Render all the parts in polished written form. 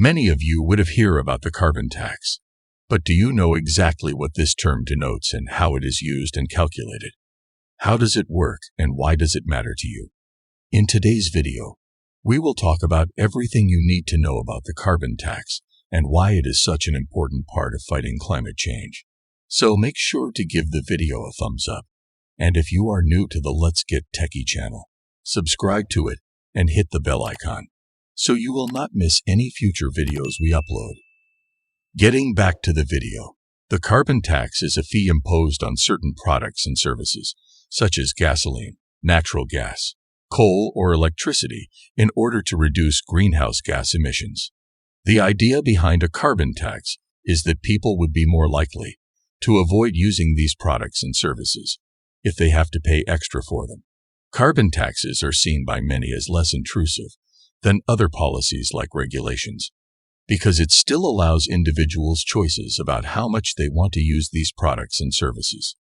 Many of you would have heard about the carbon tax, but do you know exactly what this term denotes and how it is used and calculated? How does it work and why does it matter to you? In today's video, we will talk about everything you need to know about the carbon tax and why it is such an important part of fighting climate change. So make sure to give the video a thumbs up. And if you are new to the Let's Get Techie channel, subscribe to it and hit the bell icon, so you will not miss any future videos we upload. Getting back to the video, the carbon tax is a fee imposed on certain products and services, such as gasoline, natural gas, coal, or electricity, in order to reduce greenhouse gas emissions. The idea behind a carbon tax is that people would be more likely to avoid using these products and services if they have to pay extra for them. Carbon taxes are seen by many as less intrusive than other policies like regulations, because it still allows individuals choices about how much they want to use these products and services.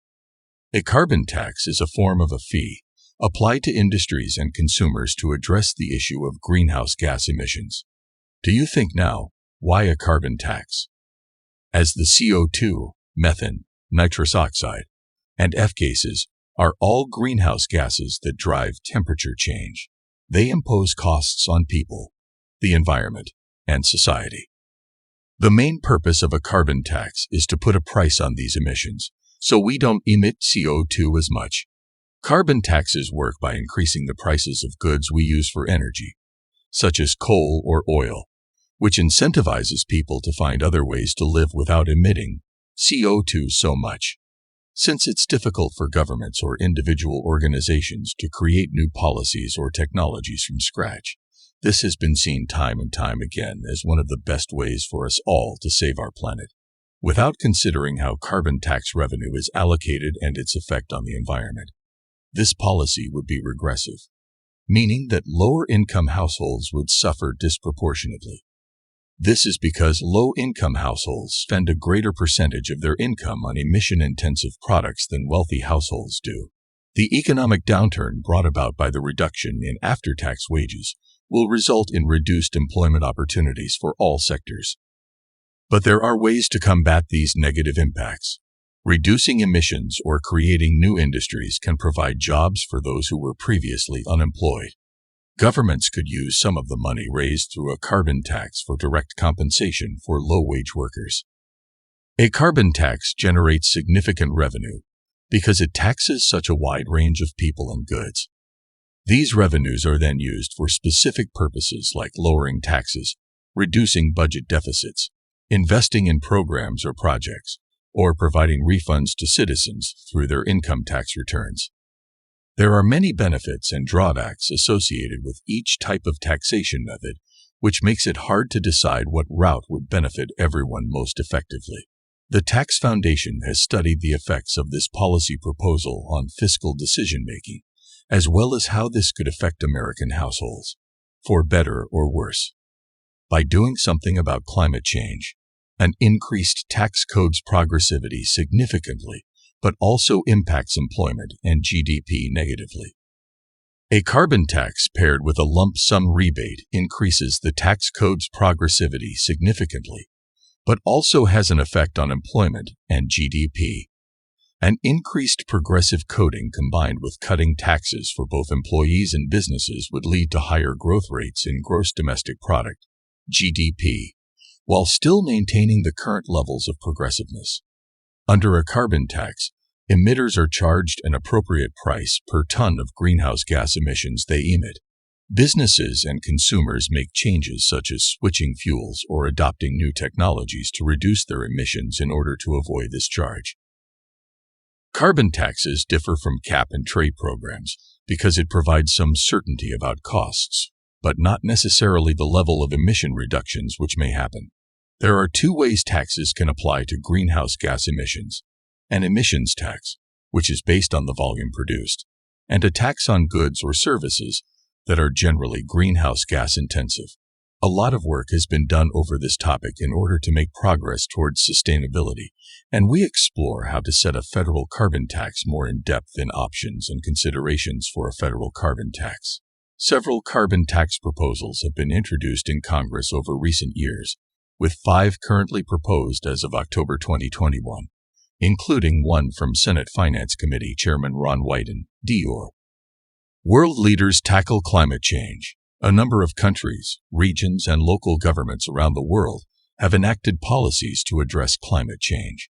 A carbon tax is a form of a fee applied to industries and consumers to address the issue of greenhouse gas emissions. Do you think now, why a carbon tax? As the CO2, methane, nitrous oxide, and F gases are all greenhouse gases that drive temperature change. They impose costs on people, the environment, and society. The main purpose of a carbon tax is to put a price on these emissions, so we don't emit CO2 as much. Carbon taxes work by increasing the prices of goods we use for energy, such as coal or oil, which incentivizes people to find other ways to live without emitting CO2 so much. Since it's difficult for governments or individual organizations to create new policies or technologies from scratch, this has been seen time and time again as one of the best ways for us all to save our planet, without considering how carbon tax revenue is allocated and its effect on the environment. This policy would be regressive, meaning that lower-income households would suffer disproportionately. This is because low-income households spend a greater percentage of their income on emission-intensive products than wealthy households do. The economic downturn brought about by the reduction in after-tax wages will result in reduced employment opportunities for all sectors. But there are ways to combat these negative impacts. Reducing emissions or creating new industries can provide jobs for those who were previously unemployed. Governments could use some of the money raised through a carbon tax for direct compensation for low-wage workers. A carbon tax generates significant revenue because it taxes such a wide range of people and goods. These revenues are then used for specific purposes like lowering taxes, reducing budget deficits, investing in programs or projects, or providing refunds to citizens through their income tax returns. There are many benefits and drawbacks associated with each type of taxation method, which makes it hard to decide what route would benefit everyone most effectively. The Tax Foundation has studied the effects of this policy proposal on fiscal decision-making, as well as how this could affect American households, for better or worse. By doing something about climate change, an increased tax code's progressivity significantly, but also impacts employment and GDP negatively. A carbon tax paired with a lump sum rebate increases the tax code's progressivity significantly, but also has an effect on employment and GDP. An increased progressive coding combined with cutting taxes for both employees and businesses would lead to higher growth rates in gross domestic product, GDP, while still maintaining the current levels of progressiveness. Under a carbon tax, emitters are charged an appropriate price per ton of greenhouse gas emissions they emit. Businesses and consumers make changes such as switching fuels or adopting new technologies to reduce their emissions in order to avoid this charge. Carbon taxes differ from cap-and-trade programs because it provides some certainty about costs, but not necessarily the level of emission reductions which may happen. There are two ways taxes can apply to greenhouse gas emissions: an emissions tax, which is based on the volume produced, and a tax on goods or services that are generally greenhouse gas intensive. A lot of work has been done over this topic in order to make progress towards sustainability, and we explore how to set a federal carbon tax more in depth in options and considerations for a federal carbon tax. Several carbon tax proposals have been introduced in Congress over recent years, with 5 currently proposed as of October 2021, including one from Senate Finance Committee Chairman Ron Wyden, D.O. World leaders tackle climate change. A number of countries, regions, and local governments around the world have enacted policies to address climate change.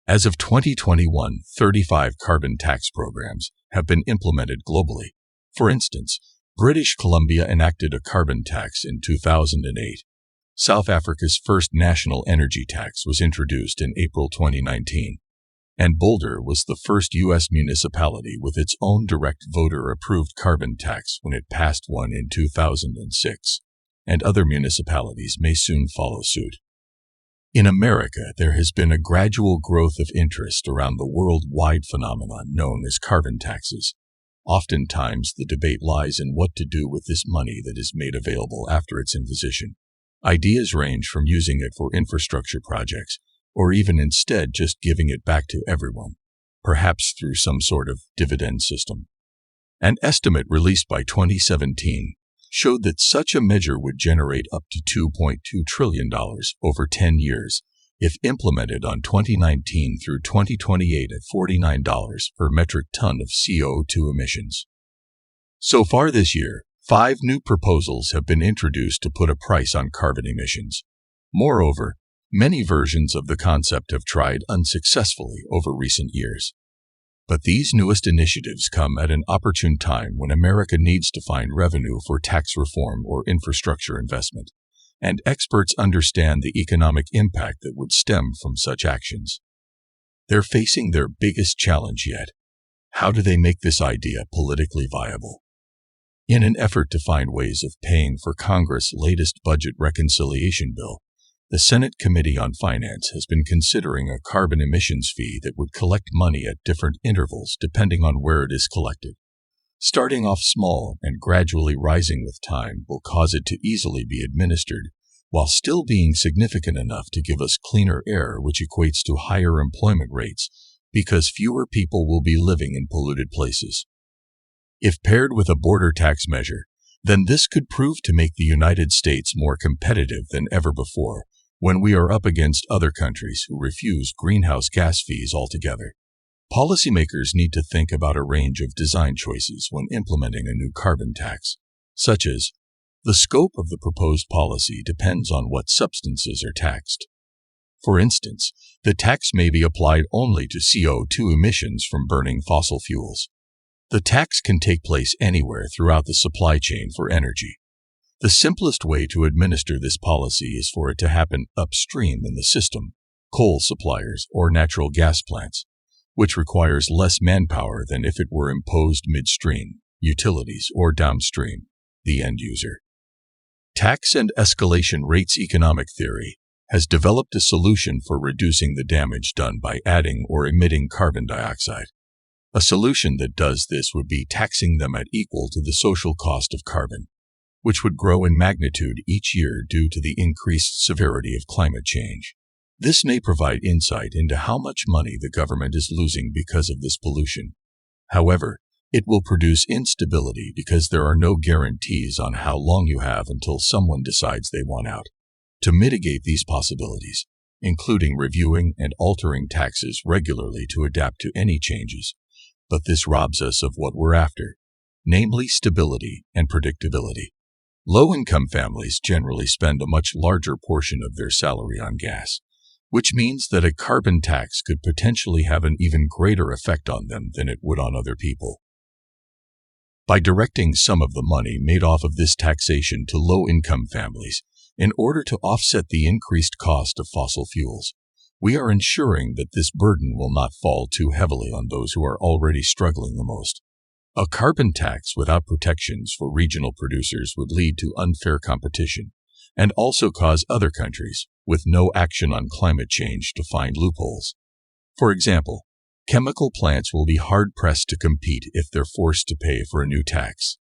As of 2021, 35 carbon tax programs have been implemented globally. For instance, British Columbia enacted a carbon tax in 2008. South Africa's first national energy tax was introduced in April 2019. And Boulder was the first U.S. municipality with its own direct voter-approved carbon tax when it passed one in 2006, and other municipalities may soon follow suit. In America, there has been a gradual growth of interest around the worldwide phenomenon known as carbon taxes. Oftentimes, the debate lies in what to do with this money that is made available after its imposition. Ideas range from using it for infrastructure projects, or even instead just giving it back to everyone, perhaps through some sort of dividend system. An estimate released by 2017 showed that such a measure would generate up to $2.2 trillion over 10 years if implemented on 2019 through 2028 at $49 per metric ton of CO2 emissions. So far this year, 5 new proposals have been introduced to put a price on carbon emissions. Moreover, many versions of the concept have tried unsuccessfully over recent years. But these newest initiatives come at an opportune time when America needs to find revenue for tax reform or infrastructure investment, and experts understand the economic impact that would stem from such actions. They're facing their biggest challenge yet. How do they make this idea politically viable? In an effort to find ways of paying for Congress' latest budget reconciliation bill, the Senate Committee on Finance has been considering a carbon emissions fee that would collect money at different intervals depending on where it is collected. Starting off small and gradually rising with time will cause it to easily be administered, while still being significant enough to give us cleaner air, which equates to higher employment rates, because fewer people will be living in polluted places. If paired with a border tax measure, then this could prove to make the United States more competitive than ever before, when we are up against other countries who refuse greenhouse gas fees altogether. Policymakers need to think about a range of design choices when implementing a new carbon tax, such as, the scope of the proposed policy depends on what substances are taxed. For instance, the tax may be applied only to CO2 emissions from burning fossil fuels. The tax can take place anywhere throughout the supply chain for energy. The simplest way to administer this policy is for it to happen upstream in the system, coal suppliers or natural gas plants, which requires less manpower than if it were imposed midstream, utilities, or downstream, the end user. Tax and escalation rates economic theory has developed a solution for reducing the damage done by adding or emitting carbon dioxide. A solution that does this would be taxing them at equal to the social cost of carbon, which would grow in magnitude each year due to the increased severity of climate change. This may provide insight into how much money the government is losing because of this pollution. However, it will produce instability because there are no guarantees on how long you have until someone decides they want out. To mitigate these possibilities, including reviewing and altering taxes regularly to adapt to any changes, but this robs us of what we're after, namely stability and predictability. Low-income families generally spend a much larger portion of their salary on gas, which means that a carbon tax could potentially have an even greater effect on them than it would on other people. By directing some of the money made off of this taxation to low-income families, in order to offset the increased cost of fossil fuels, we are ensuring that this burden will not fall too heavily on those who are already struggling the most. A carbon tax without protections for regional producers would lead to unfair competition and also cause other countries with no action on climate change to find loopholes. For example, chemical plants will be hard-pressed to compete if they're forced to pay for a new tax.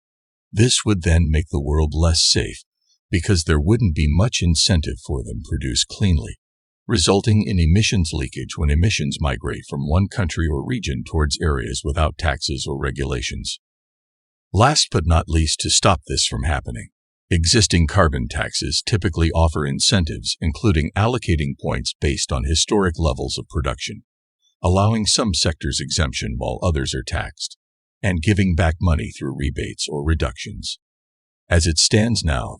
This would then make the world less safe because there wouldn't be much incentive for them to produce cleanly, resulting in emissions leakage when emissions migrate from one country or region towards areas without taxes or regulations. Last but not least, to stop this from happening, existing carbon taxes typically offer incentives, including allocating points based on historic levels of production, allowing some sectors exemption while others are taxed, and giving back money through rebates or reductions. As it stands now,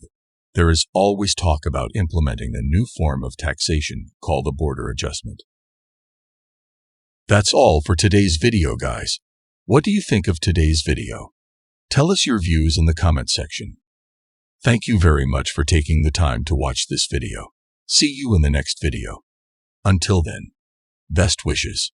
there is always talk about implementing a new form of taxation called a border adjustment. That's all for today's video, guys. What do you think of today's video? Tell us your views in the comment section. Thank you very much for taking the time to watch this video. See you in the next video. Until then, best wishes.